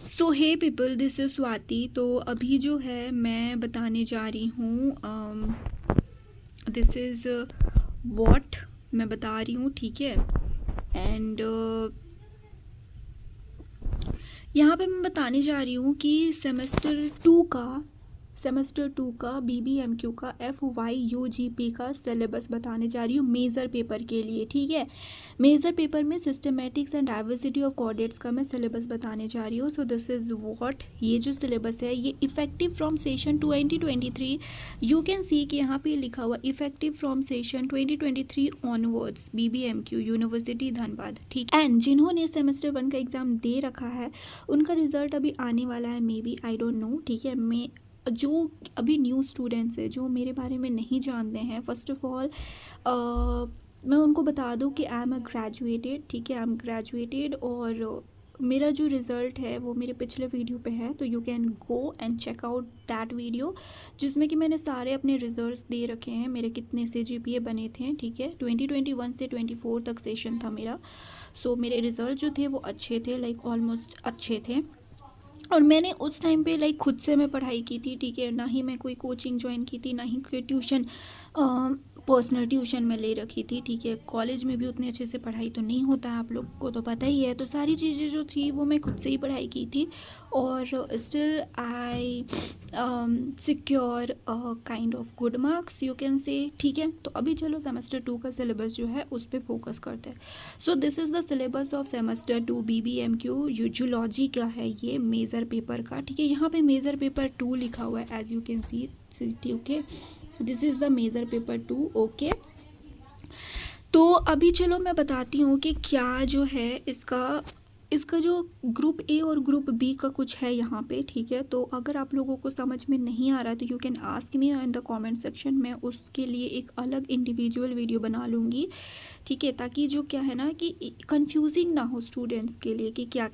So hey people, this is Swati. तो अभी जो है मैं बताने जा रही हूँ, दिस इज़ वॉट मैं बता रही हूँ, ठीक है। एंड यहाँ पे मैं बताने जा रही हूँ कि सेमेस्टर टू का BBMQ का FYUGP का सिलेबस बताने जा रही हूँ मेज़र पेपर के लिए, ठीक है। मेज़र पेपर में systematics and diversity of coordinates का मैं सिलेबस बताने जा रही हूँ। सो दिस इज़ व्हाट, ये जो सिलेबस है ये effective from session 2023। You can सी कि यहाँ पे लिखा हुआ effective from session 2023 onwards BBMQ university Dhanbad, ठीक। एंड जिन्होंने सेमेस्टर 1 का एग्ज़ाम दे रखा है उनका रिजल्ट अभी आने वाला है, may be, I don't know, ठीक है। मैं जो अभी न्यू स्टूडेंट्स है जो मेरे बारे में नहीं जानते हैं, फर्स्ट ऑफ ऑल मैं उनको बता दूं कि आई एम अ ग्रेजुएटेड, ठीक है। आई एम ग्रेजुएटेड और मेरा जो रिज़ल्ट है वो मेरे पिछले वीडियो पे है, तो you can go and check out that video जिसमें कि मैंने सारे अपने रिजल्ट्स दे रखे हैं, मेरे कितने से GPA बने थे, ठीक है। 2021 से 24 तक सेशन था मेरा। सो मेरे रिज़ल्ट जो थे वो अच्छे थे, लाइक ऑलमोस्ट अच्छे थे। और मैंने उस टाइम पे लाइक खुद से मैं पढ़ाई की थी, ठीक है। ना ही मैं कोई कोचिंग ज्वाइन की थी, ना ही कोई ट्यूशन, पर्सनल ट्यूशन में ले रखी थी, ठीक है। कॉलेज में भी उतने अच्छे से पढ़ाई तो नहीं होता है, आप लोग को तो पता ही है। तो सारी चीज़ें जो थी वो मैं खुद से ही पढ़ाई की थी और still I secure kind of good marks, you can say, ठीक है। तो अभी चलो सेमेस्टर 2 का सिलेबस जो है उस पर फोकस करते हैं। सो this is the syllabus of semester 2 BBMQ zoology का है ये मेज़र पेपर का, ठीक है। यहाँ पे मेज़र पेपर 2 लिखा हुआ है, as you can see, okay. This is the major paper 2, okay. तो अभी चलो मैं बताती हूँ कि क्या जो है इसका जो ग्रुप A और ग्रुप B का कुछ है यहाँ पे, ठीक है। तो अगर आप लोगों को समझ में नहीं आ रहा है तो you can ask me in the comment section, मैं उसके लिए एक अलग इंडिविजुअल वीडियो बना लूँगी, ठीक है। ताकि जो क्या है ना कि कंफ्यूजिंग ना हो स्टूडेंट्स के लिए कि क्या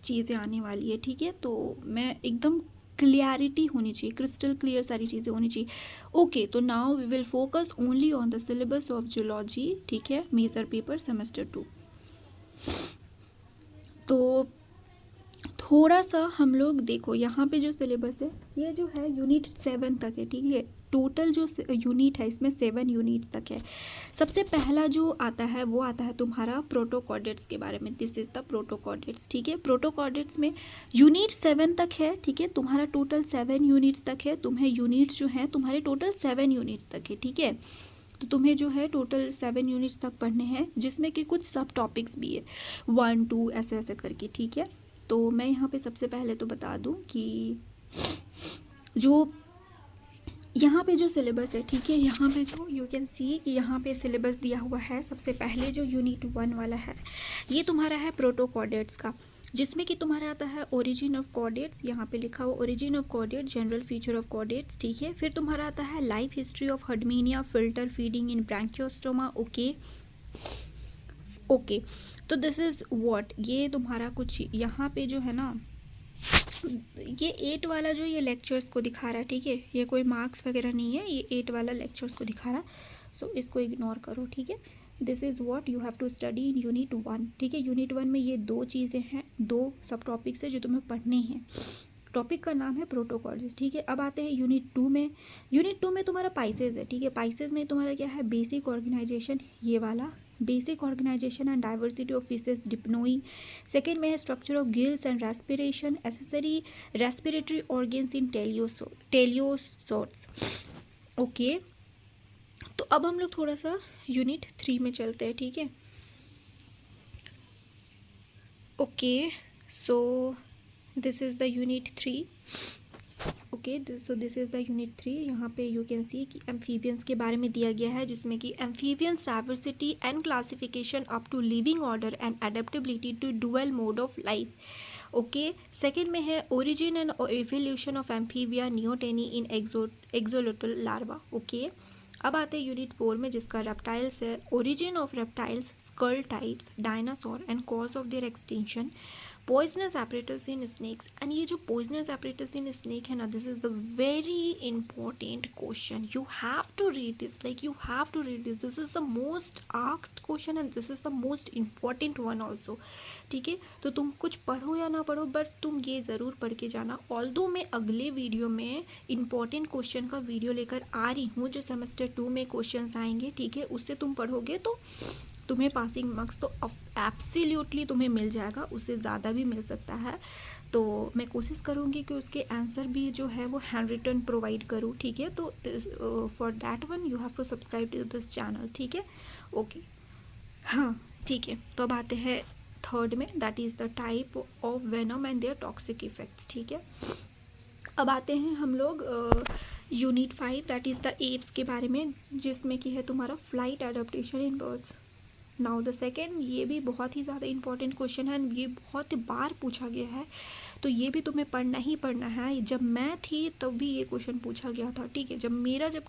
चीज़ें आने वाली है, ठीक है। तो मैं एकदम क्लियरिटी होनी चाहिए, क्रिस्टल क्लियर सारी चीज़ें होनी चाहिए, ओके। तो now we will focus only on the syllabus of zoology, ठीक है, मेजर पेपर सेमेस्टर 2। तो थोड़ा सा हम लोग देखो यहाँ पे जो सिलेबस है ये जो है यूनिट 7 तक है, ठीक है। टोटल जो यूनिट है इसमें 7 यूनिट्स तक है। सबसे पहला जो आता है वो आता है तुम्हारा प्रोटोकॉर्डेट्स के बारे में, दिस इज द प्रोटोकॉर्डेट्स, ठीक है। प्रोटोकॉर्डेट्स में यूनिट 7 तक है, ठीक है। तुम्हारा टोटल 7 यूनिट्स तक है, तुम्हें यूनिट्स जो है तुम्हारे टोटल 7 यूनिट्स तक है, ठीक है। तो तुम्हें जो है टोटल 7 यूनिट्स तक पढ़ने हैं जिसमें कि कुछ सब टॉपिक्स भी है, 1 2 ऐसे ऐसे करके, ठीक है। तो मैं यहाँ पे सबसे पहले तो बता दूँ कि जो यहाँ पे जो सिलेबस है, ठीक है, यहाँ पे जो यू कैन सी कि यहाँ पे सिलेबस दिया हुआ है। सबसे पहले जो यूनिट 1 वाला है ये तुम्हारा है प्रोटोकॉर्डेट्स का, जिसमें कि तुम्हारा आता है ओरिजिन ऑफ कॉर्डेट्स, यहाँ पे लिखा हुआ origin of chordates, general feature of chordates, ठीक है। फिर तुम्हारा आता है life history of Herdmania filter feeding in Branchiostoma, okay okay. तो दिस इज़ व्हाट, ये तुम्हारा कुछ यहाँ पे जो है ना ये 8 वाला जो ये लेक्चर्स को दिखा रहा है, ठीक है। ये कोई मार्क्स वगैरह नहीं है, ये 8 वाला लेक्चर्स को दिखा रहा है। सो इसको इग्नोर करो, ठीक है। This is what you have to study in unit 1, ठीक है। यूनिट 1 में ये 2 चीज़ें हैं, 2 सब टॉपिक्स है जो तुम्हें पढ़ने हैं। टॉपिक का नाम है प्रोटोकॉल्स, ठीक है। अब आते हैं यूनिट 2 में। यूनिट 2 में तुम्हारा पाइसेज है, ठीक है। पाइसेज में तुम्हारा क्या है, बेसिक ऑर्गेनाइजेशन, ये वाला basic organisation and diversity of fishes Dipnoi. Second में है structure of gills and respiration, accessory respiratory organs in teleosts, okay. तो अब हम लोग थोड़ा सा यूनिट 3 में चलते हैं, ठीक है, okay. So this is the unit 3, okay. So this is the unit 3। यहाँ पे यू कैन सी कि एम्फीबियंस के बारे में दिया गया है, जिसमें कि amphibians diversity and classification up to living order and adaptability to dual mode of life, okay. Second में है origin and evolution of Amphibia neoteny in axolotl larva, okay. अब आते हैं यूनिट 4 में, जिसका रेप्टाइल्स है, origin of reptiles, skull types, dinosaur and cause of their extinction, poisonous apparatus in snakes, and ये जो पॉइजनस एपरेटस इन स्नेक है ना, this is the very important question. You have to read this, like you have to read this. This is the most asked question and this is the most important one also. ठीक है, तो तुम कुछ पढ़ो या ना पढ़ो, but तुम ये ज़रूर पढ़ के जाना. ऑल्दो मैं अगले वीडियो में इंपॉर्टेंट क्वेश्चन का वीडियो लेकर आ रही हूँ, जो सेमेस्टर 2 में क्वेश्चंस आएंगे. ठीक है, उससे तुम पढ़ोगे तो तुम्हें पासिंग मार्क्स तो एब्सोल्युटली तुम्हें मिल जाएगा, उससे ज़्यादा भी मिल सकता है. तो मैं कोशिश करूँगी कि उसके आंसर भी जो है वो हैंड रिटन प्रोवाइड करूँ. ठीक है, तो for that one you have to subscribe to this channel. ठीक है, ओके. हाँ, ठीक है, तो अब आते हैं थर्ड में, that is the type of venom and their toxic effects. ठीक है, अब आते हैं हम लोग unit 5, that is the apes के बारे में, जिसमें कि है तुम्हारा flight adaptation in birds. Now the second, ये भी बहुत ही ज़्यादा इंपॉर्टेंट क्वेश्चन है, ये बहुत बार पूछा गया है, तो ये भी तुम्हें पढ़ना ही पढ़ना है. जब मैं थी तब भी ये क्वेश्चन पूछा गया था. ठीक है, जब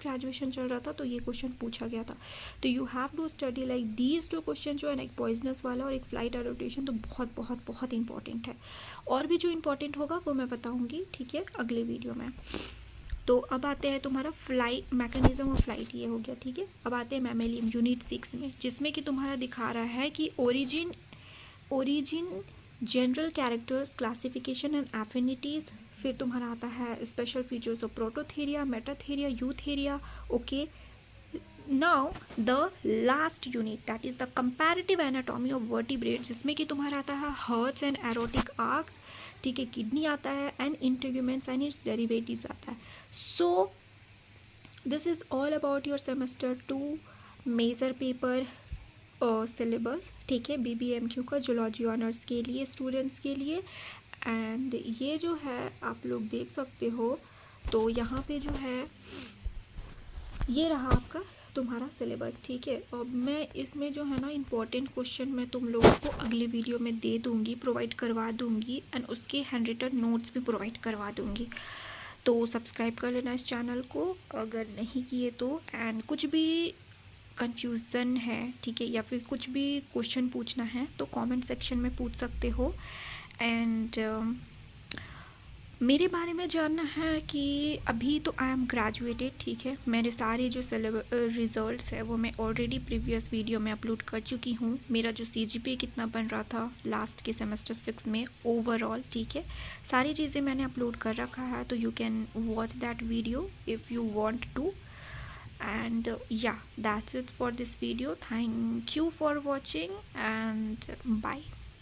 ग्रेजुएशन चल रहा था तो ये क्वेश्चन पूछा गया था. तो you have to study like these two question जो है ना, एक पॉइजनस वाला और एक फ्लाइट एडेप्टेशन, तो बहुत बहुत बहुत इंपॉर्टेंट है. और भी जो इंपॉर्टेंट होगा वो मैं बताऊँगी. ठीक है, अगले वीडियो में. तो अब आते हैं तुम्हारा फ्लाइट मैकेनिज्म ऑफ फ्लाइट, ये हो गया. ठीक है, अब आते हैं मैमेलियन यूनिट 6 में, जिसमें कि तुम्हारा दिखा रहा है कि origin general characters, classification and affinities. फिर तुम्हारा आता है special features of Prototheria, Metatheria, Eutheria. Okay, now the last unit, that is the comparative anatomy of vertebrate, जिसमें कि तुम्हारा आता है हर्ट्स एंड एरोटिक आर्क्स. ठीक है, किडनी आता है and integuments and its derivatives आता है. So this is all about your semester 2 major paper syllabus. ठीक है, BBMQ का जूलॉजी ऑनर्स के लिए स्टूडेंट्स के लिए. एंड ये जो है आप लोग देख सकते हो, तो यहाँ पे जो है ये रहा आपका तुम्हारा सिलेबस. ठीक है, अब मैं इसमें जो है ना इम्पॉर्टेंट क्वेश्चन मैं तुम लोगों को अगले वीडियो में दे दूँगी, प्रोवाइड करवा दूँगी, एंड उसके हैंड रिटन नोट्स भी प्रोवाइड करवा दूँगी. तो सब्सक्राइब कर लेना इस चैनल को अगर नहीं किए तो. एंड कुछ भी कंफ्यूजन है, ठीक है, या फिर कुछ भी क्वेश्चन पूछना है तो कमेंट सेक्शन में पूछ सकते हो. एंड मेरे बारे में जानना है कि अभी तो आई एम ग्रेजुएटेड. ठीक है, मेरे सारे जो रिज़ल्ट्स है वो मैं ऑलरेडी प्रीवियस वीडियो में अपलोड कर चुकी हूँ. मेरा जो CGPA कितना बन रहा था लास्ट के सेमेस्टर 6 में ओवरऑल. ठीक है, सारी चीज़ें मैंने अपलोड कर रखा है, तो you can watch that video if you want to. And yeah, that's it for this video. Thank you for watching and bye.